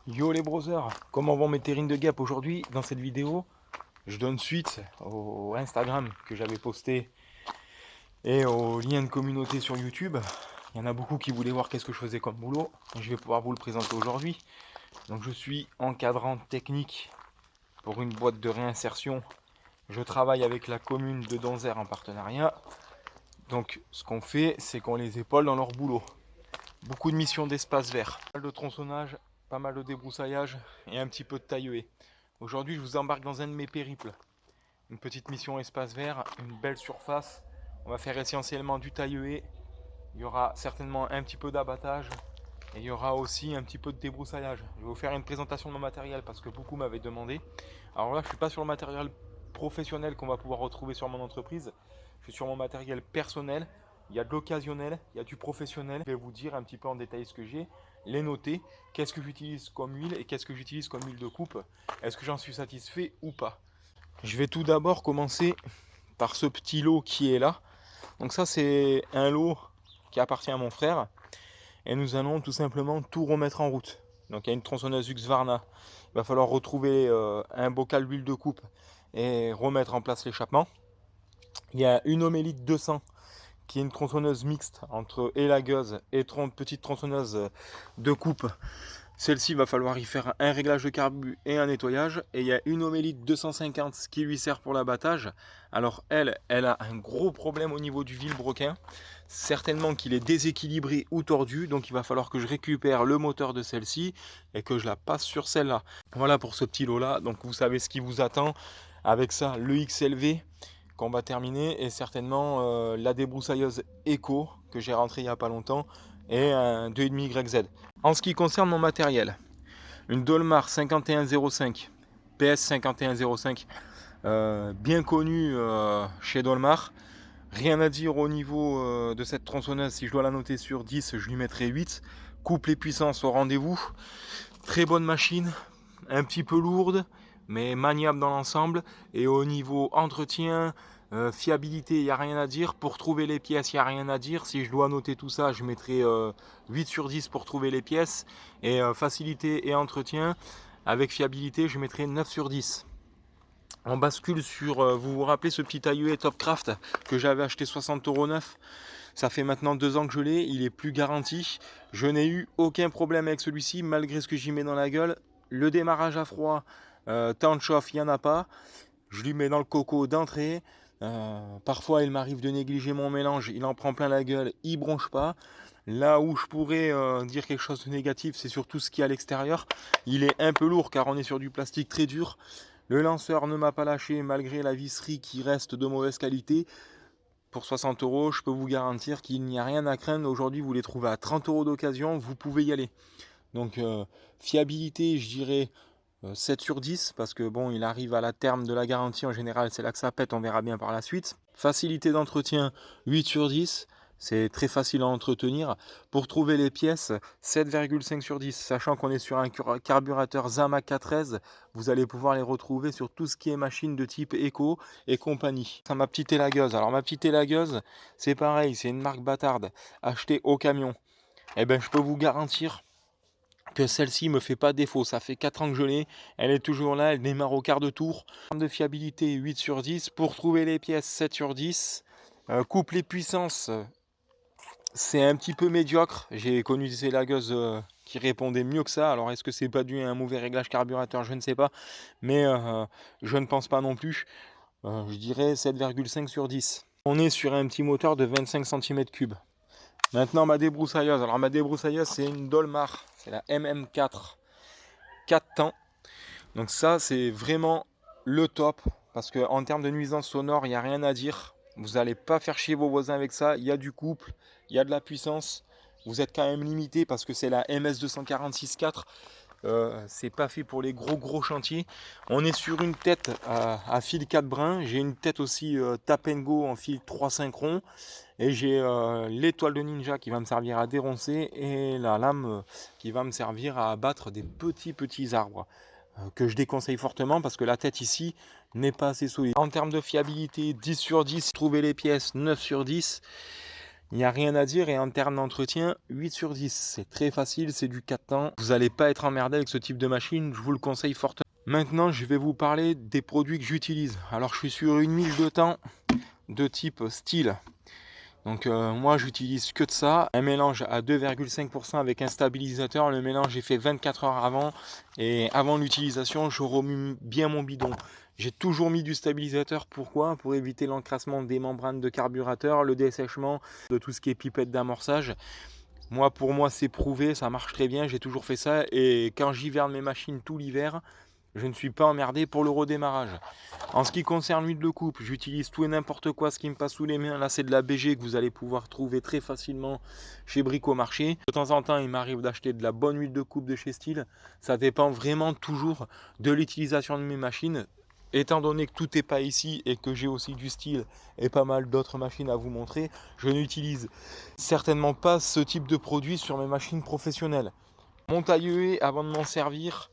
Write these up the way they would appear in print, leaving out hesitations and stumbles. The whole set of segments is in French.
Yo les brothers, comment vont mes terrines de guêpes aujourd'hui? Dans cette vidéo, je donne suite au Instagram que j'avais posté et au lien de communauté sur YouTube. Il y en a beaucoup qui voulaient voir qu'est-ce que je faisais comme boulot. Je vais pouvoir vous le présenter aujourd'hui. Donc je suis encadrant technique pour une boîte de réinsertion. Je travaille avec la commune de Donzère en partenariat. Donc ce qu'on fait, c'est qu'on les épaule dans leur boulot. Beaucoup de missions d'espace vert, pas mal de tronçonnage, pas mal de débroussaillage et un petit peu de taille-haie. Aujourd'hui, je vous embarque dans un de mes périples. Une petite mission espace vert, une belle surface. On va faire essentiellement du taille-haie. Il y aura certainement un petit peu d'abattage et il y aura aussi un petit peu de débroussaillage. Je vais vous faire une présentation de mon matériel parce que beaucoup m'avaient demandé. Alors là, je ne suis pas sur le matériel professionnel qu'on va pouvoir retrouver sur mon entreprise. Je suis sur mon matériel personnel. Il y a de l'occasionnel, il y a du professionnel. Je vais vous dire un petit peu en détail ce que j'ai, les noter, qu'est-ce que j'utilise comme huile et qu'est-ce que j'utilise comme huile de coupe. Est-ce que j'en suis satisfait ou pas? Je vais tout d'abord commencer par ce petit lot qui est là. Donc ça, c'est un lot qui appartient à mon frère. Et nous allons tout simplement tout remettre en route. Donc il y a une tronçonneuse Husqvarna. Il va falloir retrouver un bocal d'huile de coupe et remettre en place l'échappement. Il y a une Homélite 200 qui est une tronçonneuse mixte entre élagueuse et petite tronçonneuse de coupe. Celle-ci, va falloir y faire un réglage de carbu et un nettoyage. Et il y a une Homélite 250 qui lui sert pour l'abattage. Alors elle a un gros problème au niveau du vilebrequin. Certainement qu'il est déséquilibré ou tordu. Donc il va falloir que je récupère le moteur de celle-ci et que je la passe sur celle-là. Voilà pour ce petit lot-là. Donc vous savez ce qui vous attend. Avec ça, le XLV qu'on va terminer et certainement la débroussailleuse Eco que j'ai rentré il n'y a pas longtemps et un 2,5 YZ. En ce qui concerne mon matériel, une Dolmar 5105 PS 5105 bien connue chez Dolmar. Rien à dire au niveau de cette tronçonneuse. Si je dois la noter sur 10, je lui mettrai 8. Coupe les puissances au rendez-vous. Très bonne machine, un petit peu lourde, mais maniable dans l'ensemble. Et au niveau entretien, fiabilité, il n'y a rien à dire. Pour trouver les pièces, il n'y a rien à dire. Si je dois noter tout ça, je mettrai 8 sur 10 pour trouver les pièces. Et facilité et entretien, avec fiabilité, je mettrai 9 sur 10. On bascule sur, vous vous rappelez ce petit taille-haie Topcraft que j'avais acheté 60 € neuf. Ça fait maintenant 2 ans que je l'ai, il est plus garanti. Je n'ai eu aucun problème avec celui-ci malgré ce que j'y mets dans la gueule. Le démarrage à froid, temps de chauffe, il n'y en a pas. Je lui mets dans le coco d'entrée. Parfois il m'arrive de négliger mon mélange, il en prend plein la gueule, il bronche pas. Là où je pourrais dire quelque chose de négatif, c'est sur tout ce qui est à l'extérieur. Il est un peu lourd car on est sur du plastique très dur. Le lanceur ne m'a pas lâché malgré la visserie qui reste de mauvaise qualité. Pour 60 €, je peux vous garantir qu'il n'y a rien à craindre. Aujourd'hui, vous les trouvez à 30 € d'occasion, vous pouvez y aller. Donc, fiabilité, je dirais 7 sur 10, parce que bon, il arrive à la terme de la garantie en général, c'est là que ça pète, on verra bien par la suite. Facilité d'entretien, 8 sur 10. C'est très facile à entretenir. Pour trouver les pièces, 7,5 sur 10. Sachant qu'on est sur un carburateur Zama 413, vous allez pouvoir les retrouver sur tout ce qui est machine de type Eco et compagnie. Ça, ma petite élagueuse. Alors ma petite élagueuse, c'est pareil, c'est une marque bâtarde, achetée au camion. Eh ben, je peux vous garantir que celle-ci me fait pas défaut. Ça fait 4 ans que je l'ai, elle est toujours là, elle démarre au quart de tour. En termes de fiabilité, 8 sur 10. Pour trouver les pièces, 7 sur 10. Coupe les puissances, c'est un petit peu médiocre. J'ai connu des élagueuses qui répondaient mieux que ça. Alors est-ce que c'est pas dû à un mauvais réglage carburateur? Je ne sais pas. Mais je ne pense pas non plus. Je dirais 7,5 sur 10. On est sur un petit moteur de 25 cm3. Maintenant ma débroussailleuse. Alors ma débroussailleuse, c'est une Dolmar. C'est la MM4. 4 temps. Donc ça, c'est vraiment le top. Parce qu'en termes de nuisance sonore, il n'y a rien à dire. Vous n'allez pas faire chier vos voisins avec ça. Il y a du couple, il y a de la puissance. Vous êtes quand même limité parce que c'est la MS246-4. C'est pas fait pour les gros chantiers. On est sur une tête à fil 4 brins. J'ai une tête aussi Tap & Go en fil 3-5 ronds. Et j'ai l'étoile de ninja qui va me servir à déroncer et la lame qui va me servir à abattre des petits arbres que je déconseille fortement parce que la tête ici n'est pas assez solide. En termes de fiabilité, 10 sur 10, trouver les pièces, 9 sur 10. Il n'y a rien à dire et en termes d'entretien, 8 sur 10. C'est très facile, c'est du 4 temps. Vous n'allez pas être emmerdé avec ce type de machine, je vous le conseille fortement. Maintenant, je vais vous parler des produits que j'utilise. Alors, je suis sur une mille de temps de type Stihl. Donc moi j'utilise que de ça, un mélange à 2,5% avec un stabilisateur. Le mélange est fait 24 heures avant et avant l'utilisation je remue bien mon bidon. J'ai toujours mis du stabilisateur, pourquoi? Pour éviter l'encrassement des membranes de carburateur, le dessèchement de tout ce qui est pipette d'amorçage. Moi pour moi c'est prouvé, ça marche très bien, j'ai toujours fait ça et quand j'hiverne mes machines tout l'hiver, je ne suis pas emmerdé pour le redémarrage. En ce qui concerne l'huile de coupe, j'utilise tout et n'importe quoi ce qui me passe sous les mains. Là, c'est de la BG que vous allez pouvoir trouver très facilement chez Bricomarché. De temps en temps, il m'arrive d'acheter de la bonne huile de coupe de chez Stihl. Ça dépend vraiment toujours de l'utilisation de mes machines. Étant donné que tout n'est pas ici et que j'ai aussi du Stihl et pas mal d'autres machines à vous montrer, je n'utilise certainement pas ce type de produit sur mes machines professionnelles. Mon taille-haie, avant de m'en servir,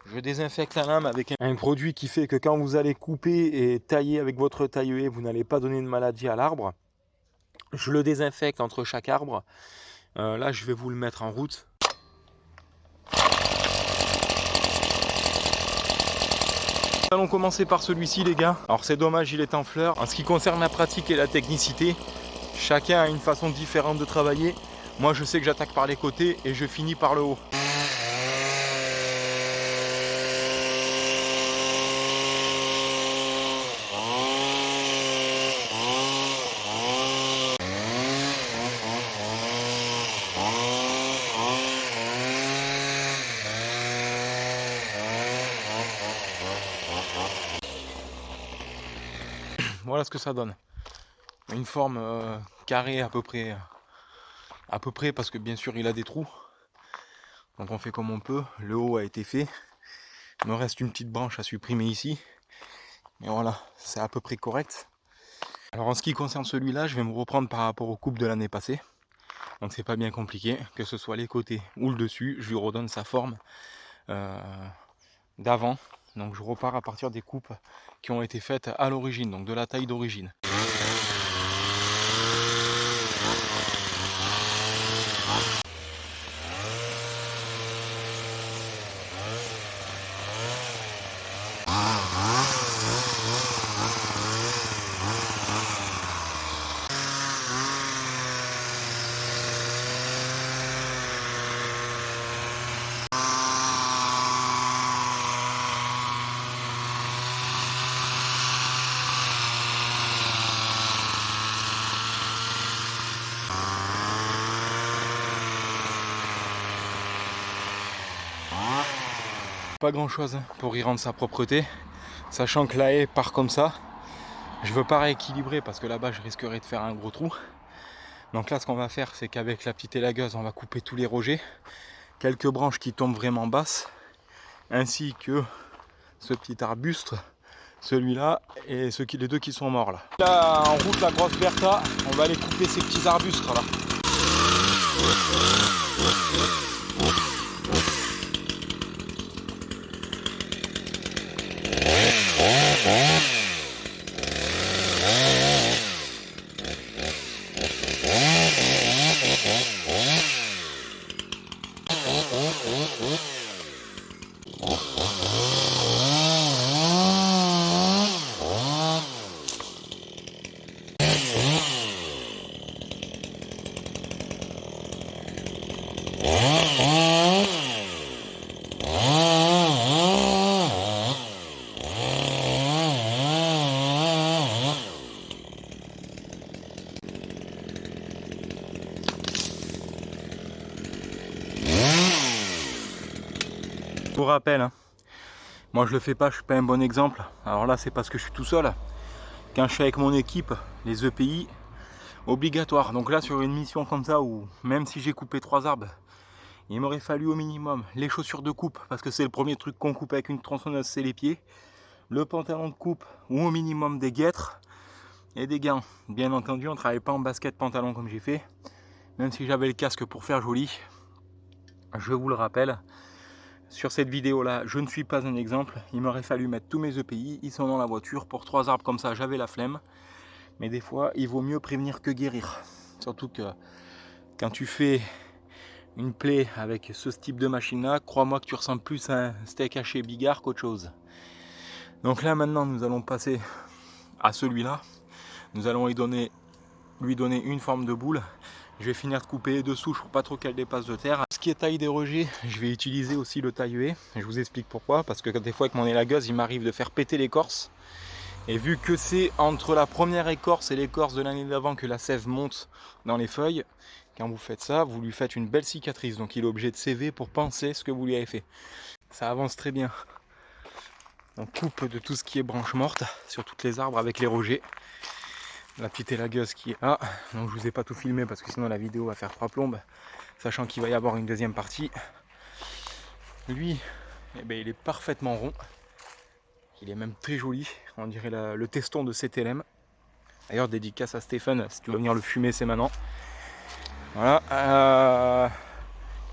je désinfecte la lame avec un produit qui fait que quand vous allez couper et tailler avec votre taille-haie, vous n'allez pas donner de maladie à l'arbre. Je le désinfecte entre chaque arbre. Là, je vais vous le mettre en route. Allons commencer par celui-ci, les gars. Alors, c'est dommage, il est en fleurs. En ce qui concerne la pratique et la technicité, chacun a une façon différente de travailler. Moi, je sais que j'attaque par les côtés et je finis par le haut. Voilà ce que ça donne. Une forme carrée à peu près parce que bien sûr il a des trous. Donc on fait comme on peut. Le haut a été fait. Il me reste une petite branche à supprimer ici. Et voilà, c'est à peu près correct. Alors en ce qui concerne celui-là, je vais me reprendre par rapport aux coupes de l'année passée. Donc c'est pas bien compliqué, que ce soit les côtés ou le dessus, je lui redonne sa forme d'avant. Donc je repars à partir des coupes qui ont été faites à l'origine, donc de la taille d'origine. Pas grand chose pour y rendre sa propreté, sachant que la haie part comme ça. Je veux pas rééquilibrer parce que là-bas je risquerais de faire un gros trou. Donc là ce qu'on va faire, c'est qu'avec la petite élagueuse on va couper tous les rogers, quelques branches qui tombent vraiment basses, ainsi que ce petit arbuste, celui-là et les deux qui sont morts là. Là en route la grosse Bertha, on va aller couper ces petits arbustes là. Je vous rappelle, hein, moi je le fais pas, je suis pas un bon exemple. Alors là c'est parce que je suis tout seul. Quand je suis avec mon équipe, les EPI, obligatoire. Donc là sur une mission comme ça où même si j'ai coupé 3 arbres, il m'aurait fallu au minimum les chaussures de coupe, parce que c'est le premier truc qu'on coupe avec une tronçonneuse, c'est les pieds. Le pantalon de coupe ou au minimum des guêtres et des gants. Bien entendu on ne travaille pas en basket pantalon comme j'ai fait, même si j'avais le casque pour faire joli. Je vous le rappelle. Sur cette vidéo là, je ne suis pas un exemple, il m'aurait fallu mettre tous mes EPI, ils sont dans la voiture, pour 3 arbres comme ça j'avais la flemme, mais des fois il vaut mieux prévenir que guérir. Surtout que quand tu fais une plaie avec ce type de machine là, crois-moi que tu ressembles plus à un steak haché Bigard qu'autre chose. Donc là maintenant nous allons passer à celui-là. Nous allons lui donner une forme de boule. Je vais finir de couper les deux souches pour pas trop qu'elle dépasse de terre. Ce qui est taille des rejets, je vais utiliser aussi le taille-haie. Je vous explique pourquoi. Parce que des fois avec mon élagueuse, il m'arrive de faire péter l'écorce. Et vu que c'est entre la première écorce et l'écorce de l'année d'avant que la sève monte dans les feuilles, quand vous faites ça, vous lui faites une belle cicatrice. Donc il est obligé de séver pour penser ce que vous lui avez fait. Ça avance très bien. On coupe de tout ce qui est branches mortes sur toutes les arbres avec les rejets. La petite élagueuse qui est là. Donc je vous ai pas tout filmé parce que sinon la vidéo va faire 3 plombes. Sachant qu'il va y avoir une deuxième partie. Lui, eh ben, il est parfaitement rond. Il est même très joli. On dirait le teston de CTLM. D'ailleurs, dédicace à Stéphane. Si tu veux venir le fumer, c'est maintenant. Voilà.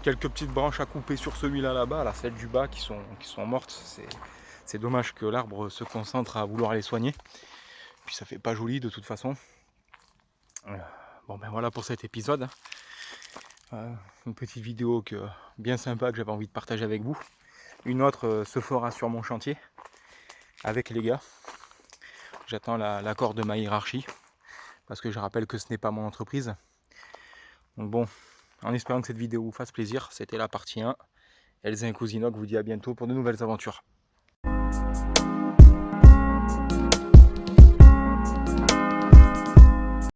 Quelques petites branches à couper sur celui-là là-bas. Là, celles du bas qui sont mortes. C'est dommage que l'arbre se concentre à vouloir les soigner. Puis ça fait pas joli de toute façon. Bon ben voilà pour cet épisode. Une petite vidéo bien sympa que j'avais envie de partager avec vous. Une autre se fera sur mon chantier avec les gars. J'attends l'accord de ma hiérarchie parce que je rappelle que ce n'est pas mon entreprise. Donc bon, en espérant que cette vidéo vous fasse plaisir, c'était la partie 1. Elsa et Cousinoc vous dit à bientôt pour de nouvelles aventures.